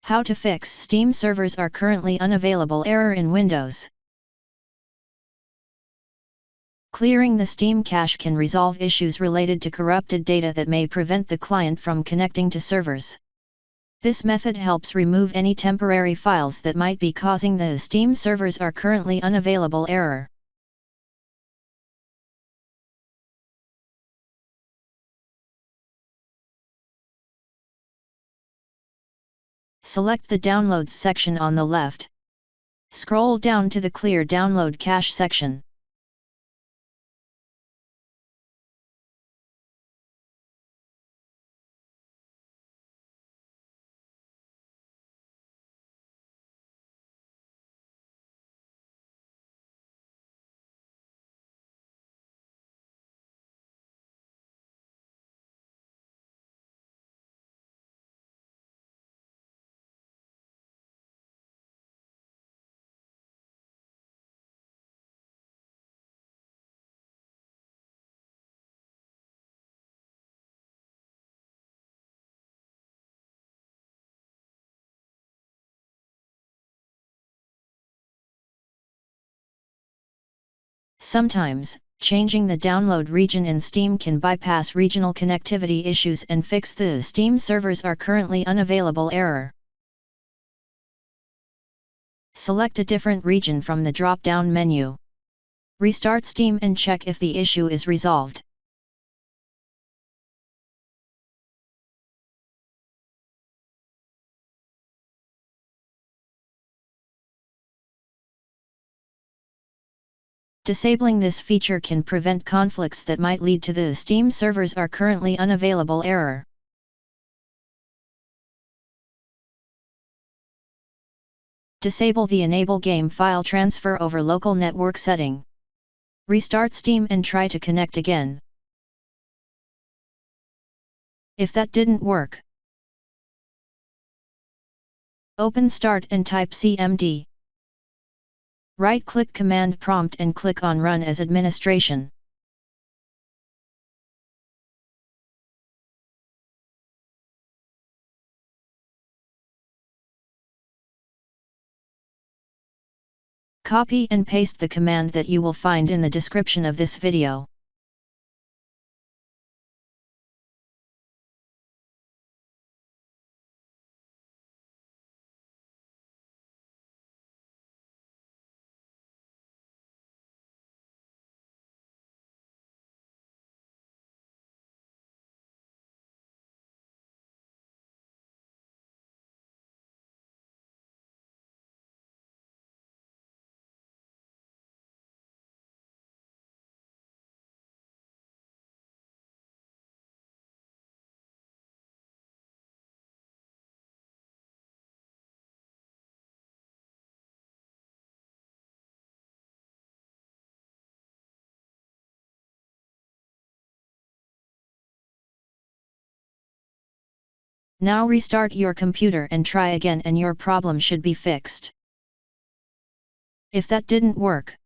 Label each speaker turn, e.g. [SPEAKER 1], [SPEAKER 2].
[SPEAKER 1] How to fix Steam servers are currently unavailable error in Windows. Clearing the Steam cache can resolve issues related to corrupted data that may prevent the client from connecting to servers. This method helps remove any temporary files that might be causing the Steam servers are currently unavailable error. Select the Downloads section on the left. Scroll down to the Clear Download Cache section. Sometimes, changing the download region in Steam can bypass regional connectivity issues and fix the Steam servers are currently unavailable error. Select a different region from the drop-down menu. Restart Steam and check if the issue is resolved. Disabling this feature can prevent conflicts that might lead to the Steam servers are currently unavailable error. Disable the Enable Game File Transfer over Local Network setting. Restart Steam and try to connect again. If that didn't work, open Start and type CMD. Right-click Command Prompt and click on Run as Administration. Copy and paste the command that you will find in the description of this video. Now restart your computer and try again and your problem should be fixed. If that didn't work,